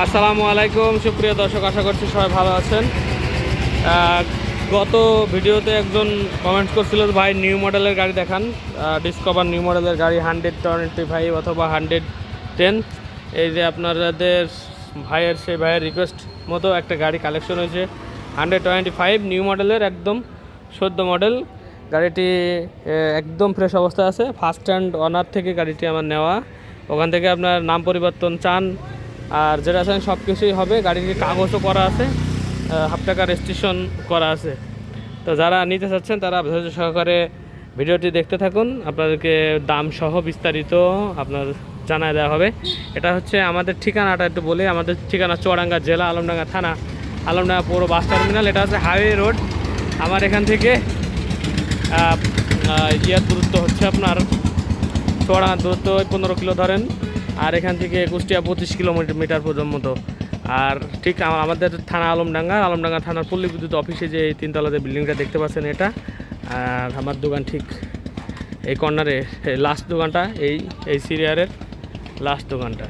আসসালামু আলাইকুম সুপ্রিয় দর্শক, আশা করছি সবাই ভালো আছেন। গত ভিডিওতে একজন কমেন্টস করছিল, ভাই নিউ মডেলের গাড়ি দেখান, ডিসকভার নিউ মডেলের গাড়ি 125 অথবা 110। এই যে আপনাদের সেই ভাইয়ের রিকোয়েস্ট মতো একটা গাড়ি কালেকশন হয়েছে 125 নিউ মডেলের, একদম 14 মডেল। গাড়িটি একদম ফ্রেশ অবস্থায় আছে, ফার্স্ট হ্যান্ড অনার থেকে গাড়িটি আমার নেওয়া। ওখান থেকে আপনার নাম পরিবর্তন চান আর যেটা আছেন সব কিছুই হবে। গাড়িটির কাগজও করা আছে, হাফ টাকা রেজিস্ট্রেশন করা আছে। তো যারা নিতে চাচ্ছেন তারা ধৈর্য সহকারে ভিডিওটি দেখতে থাকুন, আপনাদেরকে দাম সহ বিস্তারিত আপনার জানায় দেওয়া হবে। এটা হচ্ছে আমাদের ঠিকানাটা একটু বলি। আমাদের ঠিকানা চুয়াডাঙ্গা জেলা, আলমডাঙ্গা থানা, আলমডাঙ্গা পৌর বাস টার্মিনাল। এটা হচ্ছে হাইওয়ে রোড। আমার এখান থেকে দূরত্ব হচ্ছে আপনার চুয়াডাঙ্গার দূরত্ব 15 কিলো ধরেন, আর এখান থেকে কুষ্টিয়া 25 কিলোমিটার পর্যন্ত। আর ঠিক আমাদের থানা আলমডাঙ্গা থানার পল্লী বিদ্যুৎ অফিসে যে এই তিনতলা যে বিল্ডিংটা দেখতে পাচ্ছেন এটা, আর আমার দোকান ঠিক এই কর্নারে লাস্ট দোকানটা, এই সিরিয়ারের লাস্ট দোকানটা।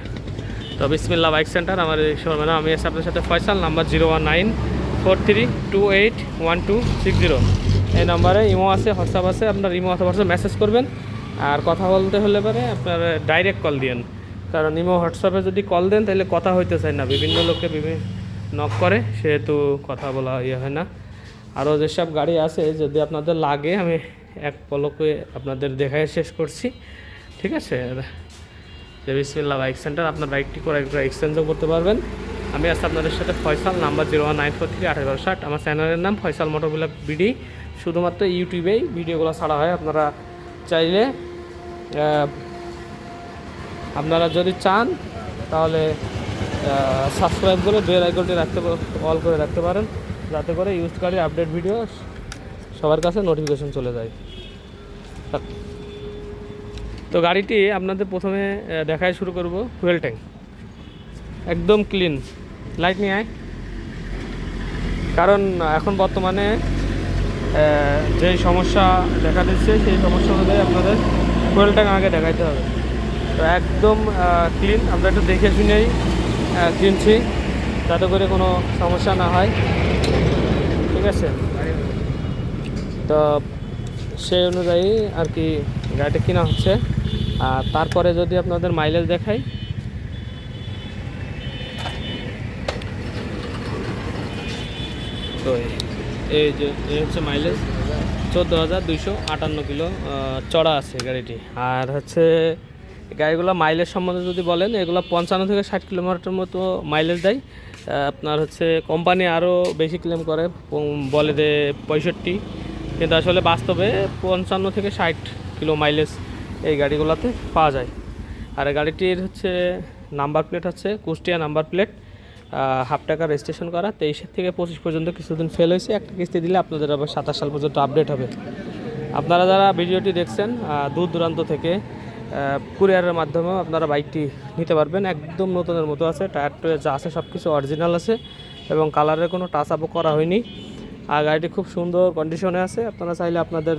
তো বিসমিল্লাহ বাইক সেন্টার আমার এই শোরুমে। আমি এসে আপনার সাথে ফয়সাল, নাম্বার 01943281260। এই নাম্বারে ইমো আছে, হোয়াটসঅ্যাপ আছে। আপনার ইমো অথবা হোয়াটসঅ্যাপ মেসেজ করবেন, আর কথা বলতে হলে পরে আপনার ডাইরেক্ট কল দিন। কারণ ইমো হোয়াটসঅ্যাপে যদি কল দেন তাহলে কথা হইতে চায় না, বিভিন্ন লোককে বিভিন্ন নক করে, সেহেতু কথা বলা হয় না। আরও যেসব গাড়ি আছে যদি আপনাদের লাগে আমি এক পলকে আপনাদের দেখায় শেষ করছি, ঠিক আছে। যে বিসমিল্লাহ বাইক সেন্টার, আপনার বাইকটি করে একটু এক্সচেঞ্জও করতে পারবেন। আমি আছি আপনাদের সাথে ফয়সাল, নাম্বার 019432860। আমার চ্যানেলের নাম ফয়সাল মোটরব্লগ বিডি। শুধুমাত্র ইউটিউবেই ভিডিওগুলো ছাড়া হয়। আপনারা চাইলে আপনারা যদি চান তাহলে সাবস্ক্রাইব করে বেল আইকনটি অল করে রাখতে পারেন, যাতে করে ইউজ গাড়ি আপডেট ভিডিও সবার কাছে নোটিফিকেশন চলে যায়। তো গাড়িটি আপনাদের প্রথমে দেখায় শুরু করব। ফুয়েল ট্যাঙ্ক একদম ক্লিন, লাইট নিয়ে আয়। কারণ এখন বর্তমানে যেই সমস্যা দেখা দিচ্ছে সেই সমস্যা অনুযায়ী আপনাদের ফুয়েল ট্যাঙ্ক আগে দেখাইতে হবে। তো একদম ক্লিন, আমরা একটু দেখে শুনেই কিনছি যাতে করে কোনো সমস্যা না হয়, ঠিক আছে। তো সেই অনুযায়ী আর কি গাড়িটা কেনা হচ্ছে। আর তারপরে যদি আপনাদের মাইলেজ দেখাই, তো এই যে হচ্ছে মাইলেজ 14,258 কিলো চড়া আছে গাড়িটি। আর হচ্ছে গাড়িগুলো মাইলেজ সম্বন্ধে যদি বলেন, এগুলো 55 থেকে 60 কিলোমিটার মতো মাইলেজ দেয়। আপনার হচ্ছে কোম্পানি আরও বেশি ক্লেম করে, বলে যে 65, কিন্তু আসলে বাস্তবে 55 থেকে 60 কিলো মাইলেজ এই গাড়িগুলোতে পাওয়া যায়। আর গাড়িটির হচ্ছে নাম্বার প্লেট হচ্ছে কুষ্টিয়া নাম্বার প্লেট, হাফ টাকা রেজিস্ট্রেশন করা। 23 থেকে 25 পর্যন্ত কিছুদিন ফেল হয়েছে, একটা কিস্তি দিলে আপনাদের আবার 27 সাল পর্যন্ত আপডেট হবে। আপনারা যারা ভিডিওটি দেখছেন দূর দূরান্ত থেকে, কুরিয়ারের মাধ্যমেও আপনারা বাইকটি নিতে পারবেন। একদম নতুনের মতো আছে, টায়ার টুয়ার যা আছে সব কিছু অরিজিনাল আছে এবং কালারের কোনো টাচ আপও করা হয়নি। আর গাড়িটি খুব সুন্দর কন্ডিশনে আছে। আপনারা চাইলে আপনাদের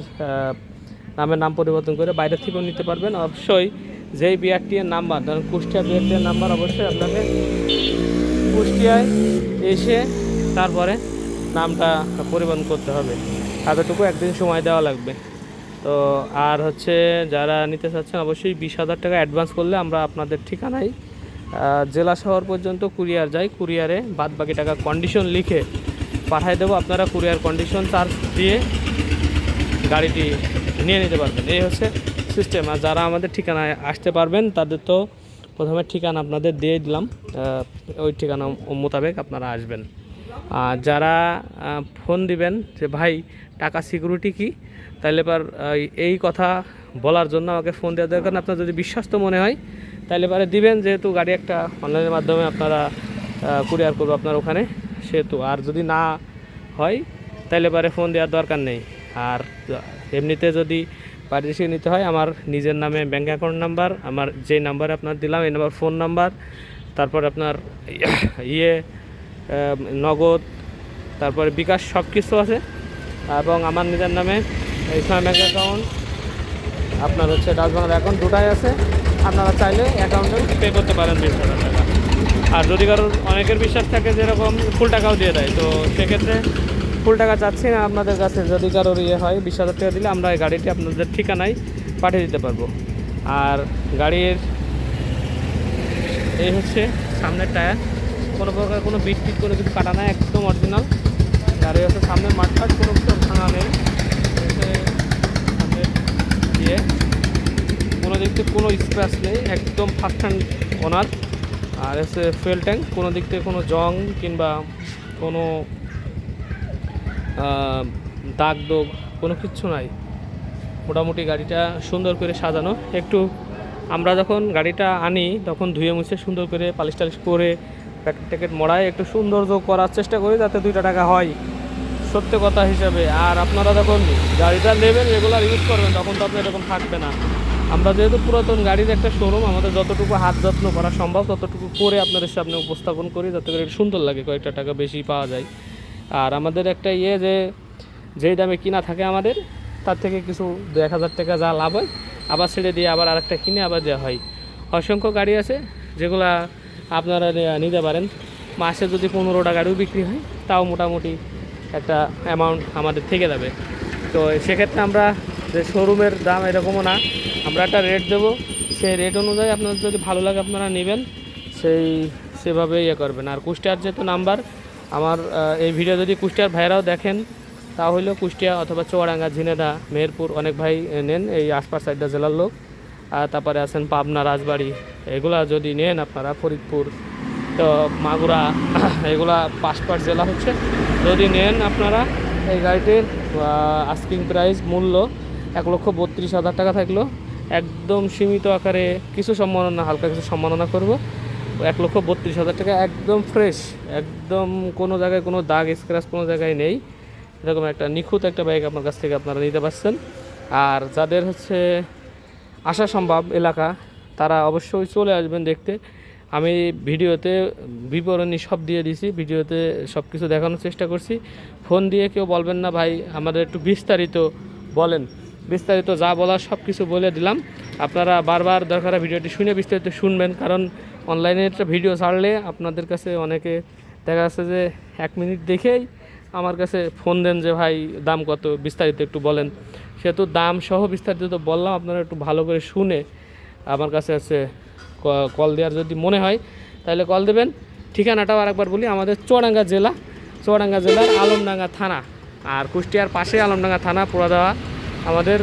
নাম পরিবর্তন করে বাইরে থেকেও নিতে পারবেন। অবশ্যই যেই বিআরটিএর নাম্বার, ধরেন কুষ্টিয়া বিআরটিএর নাম্বার, অবশ্যই আপনাকে কুষ্টিয়ায় এসে তারপরে নামটা পরিবর্তন করতে হবে। এতটুকু একদিন সময় দেওয়া লাগবে। তো আর হচ্ছে যারা নিতে চাচ্ছেন অবশ্যই 20,000 টাকা অ্যাডভান্স করলে আমরা আপনাদের ঠিকানায় জেলা শহর পর্যন্ত কুরিয়ার যাই। কুরিয়ারে বাদ বাকি টাকা কন্ডিশন লিখে পাঠিয়ে দেবো। আপনারা কুরিয়ার কন্ডিশন চার্জ দিয়ে গাড়িটি নিয়ে নিতে পারবেন। এই হচ্ছে সিস্টেম। আর যারা আমাদের ঠিকানায় আসতে পারবেন তাদের তো প্রথমে ঠিকানা আপনাদের দিয়ে দিলাম, ওই ঠিকানা মোতাবেক আপনারা আসবেন। আর যারা ফোন দিবেন যে ভাই টাকা সিকিউরিটি কি, তাহলে এবার এই কথা বলার জন্য আমাকে ফোন দেওয়া দরকার। আপনার যদি বিশ্বস্ত মনে হয় তাহলে পরে দিবেন, যেহেতু গাড়ি একটা অনলাইনের মাধ্যমে আপনারা কুরিয়ার করবো আপনার ওখানে, সেহেতু। আর যদি না হয় তাহলে পরে ফোন দেওয়ার দরকার নেই। আর এমনিতে যদি বাড়ি এসে নিতে হয়, আমার নিজের নামে ব্যাঙ্ক অ্যাকাউন্ট নাম্বার, আমার যে নাম্বারে আপনার দিলাম এই নাম্বার ফোন নাম্বার, তারপর আপনার নগদ, তারপরে বিকাশ সব কিছু আছে। এবং আমার নিজের নামে ইসলাম ব্যাঙ্ক অ্যাকাউন্ট, আপনার হচ্ছে ডাচ বাংলার অ্যাকাউন্ট, দুটাই আছে। আপনারা চাইলে অ্যাকাউন্টে পে করতে পারেন 20,000 টাকা। আর যদি কারোর অনেকের বিশ্বাস থাকে যেরকম ফুল টাকাও দিয়ে দেয়, তো সেক্ষেত্রে ফুল টাকা চাচ্ছি না আপনাদের কাছে। যদি কারোর ইয়ে হয় 20,000 টাকা দিলে আমরা এই গাড়িটি আপনাদের ঠিকানায় পাঠিয়ে দিতে পারবো। আর গাড়ির এই হচ্ছে সামনের টায়ার, কোনো প্রকার কোনো বিট টিট কোনো কিছু কাটা নাই, একদম অরিজিনাল গাড়ি হচ্ছে। সামনের মাঠটা কোনো কিছু ভাঙা নেই, সামনের দিয়ে কোনো দিক থেকে কোনো স্ক্র্যাচ নেই, একদম ফার্স্ট হ্যান্ড ওনার। আর হচ্ছে ফুয়েল ট্যাঙ্ক, কোনো দিক থেকে কোনো জং কিংবা কোনো দাগ দোগ কোনো কিচ্ছু নাই। মোটামুটি গাড়িটা সুন্দর করে সাজানো। একটু আমরা যখন গাড়িটা আনি তখন ধুয়ে মুছে সুন্দর করে পালিশ টালিশ করে প্যাকেট ট্যাকেট মড়ায় একটু সৌন্দর্য করার চেষ্টা করি, যাতে 2 টাকা হয় সত্যি কথা হিসাবে। আর আপনারা যখন গাড়িটা নেবেন রেগুলার ইউজ করবেন তখন তো আপনি এরকম থাকবে না। আমরা যেহেতু পুরাতন গাড়ির একটা শোরুম, আমাদের যতটুকু হাত যত্ন করা সম্ভব ততটুকু করে আপনাদের সামনে উপস্থাপন করি, যাতে করে সুন্দর লাগে, কয়েকটা টাকা বেশি পাওয়া যায়। আর আমাদের একটা যে যেই দামে কিনা থাকে আমাদের, তার থেকে কিছু 1,000 টাকা যা লাভ হয় আবার ছেড়ে দিয়ে আবার আরেকটা কিনে আবার দেওয়া হয়। অসংখ্য গাড়ি আছে যেগুলা আপনারা নিতে পারেন। মাসে যদি 15টা গাড়িও বিক্রি হয় তাও মোটামুটি একটা অ্যামাউন্ট আমাদের থেকে যাবে। তো সেক্ষেত্রে আমরা যে শোরুমের দাম এরকমও না, আমরা একটা রেট দেবো, সেই রেট অনুযায়ী আপনাদের যদি ভালো লাগে আপনারা নেবেন, সেভাবে ইয়ে করবেন। আর কুষ্টিয়ার যেহেতু নাম্বার আমার এই ভিডিও যদি কুষ্টিয়ার ভাইরাও দেখেন তাহলেও কুষ্টিয়া অথবা চুয়াডাঙ্গা, ঝিনেদা, মেহেরপুর অনেক ভাই নেন, এই আশপাশ সাইডটা জেলার লোক। আর তারপরে আছেন পাবনা, রাজবাড়ি, এগুলা যদি নেন আপনারা, ফরিদপুর, তো মাগুরা, এগুলা পাঁচপাট জেলা হচ্ছে। যদি নেন আপনারা এই গাড়িটির আস্কিং প্রাইস মূল্য 1,32,000 টাকা থাকলো। একদম সীমিত আকারে কিছু সম্মাননা, হালকা কিছু সম্মাননা করব। 1,32,000 টাকা একদম ফ্রেশ, একদম কোনো জায়গায় কোনো দাগ স্ক্র্যাচ কোনো জায়গায় নেই, এরকম একটা নিখুঁত একটা বাইক আপনার কাছ থেকে আপনারা নিতে পারছেন। আর যাদের হচ্ছে আসা সম্ভব এলাকা, তারা অবশ্যই চলে আসবেন দেখতে। আমি ভিডিওতে বিবরণী সব দিয়ে দিছি, ভিডিওতে সব কিছু দেখানোর চেষ্টা করছি। ফোন দিয়ে কেউ বলবেন না ভাই আমাদের একটু বিস্তারিত বলেন, বিস্তারিত যা বলার সব কিছু বলে দিলাম। আপনারা বারবার দরকার ভিডিওটি শুনে বিস্তারিত শুনবেন, কারণ অনলাইনে একটা ভিডিও ছাড়লে আপনাদের কাছে অনেকে দেখা যাচ্ছে যে 1 মিনিট দেখেই আমার কাছে ফোন দেন যে ভাই দাম কত, বিস্তারিত একটু বলেন। সেহেতু দাম সহ বিস্তারিত তো বললাম, আপনারা একটু ভালো করে শুনে আমার কাছে আছে কল দেওয়ার যদি মনে হয় তাহলে কল দেবেন। ঠিকানাটাও আরেকবার বলি, আমাদের চুয়াডাঙ্গা জেলার আলমডাঙ্গা থানা। আর কুষ্টিয়ার পাশে আলমডাঙ্গা থানা, পোড়াদহ আমাদের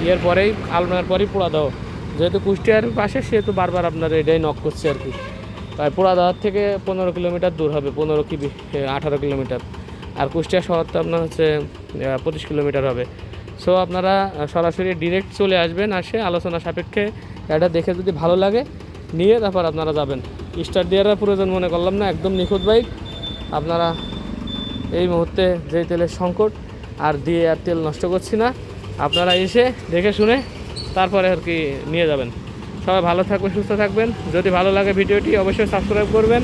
ইয়ের পরেই, আলমডাঙ্গার পরেই পোড়াদহ। যেহেতু কুষ্টিয়ার পাশে সেহেতু বারবার আপনার এটাই নক করছে আর কি। আর পোড়াদহ থেকে 15 কিলোমিটার দূর হবে, 15 কি 18 কিলোমিটার। আর কুষ্টিয়া শহর তো আপনার হচ্ছে 25 কিলোমিটার হবে। সো আপনারা সরাসরি ডিরেক্ট চলে আসবেন, আসে আলোচনা সাপেক্ষে এটা দেখে যদি ভালো লাগে নিয়ে তারপর আপনারা যাবেন। স্টার্ট দেওয়ার প্রয়োজন মনে করলাম না, একদম নিখুঁত বাইক। আপনারা এই মুহূর্তে যে তেলের সংকট, আর দিয়ে আর তেল নষ্ট করছি না, আপনারা এসে দেখে শুনে তারপরে আর কি নিয়ে যাবেন। সবাই ভালো থাকবেন, সুস্থ থাকবেন। যদি ভালো লাগে ভিডিওটি অবশ্যই সাবস্ক্রাইব করবেন।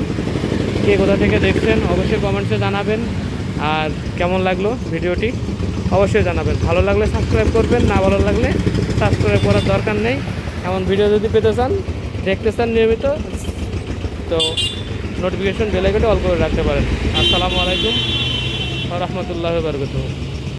কে কোথা থেকে দেখছেন অবশ্যই কমেন্টসে জানাবেন। আর কেমন লাগলো ভিডিওটি অবশ্যই জানাবেন। ভালো লাগলে সাবস্ক্রাইব করবেন, না ভালো লাগলে সাবস্ক্রাইব করার দরকার নেই। এমন ভিডিও যদি পেতে চান, দেখতে চান নিয়মিত, তো নোটিফিকেশন বেল আইকনটা অল করে রাখতে পারেন। আসসালামু আলাইকুম ওয়া রাহমাতুল্লাহি ওয়া বারাকাতুহু।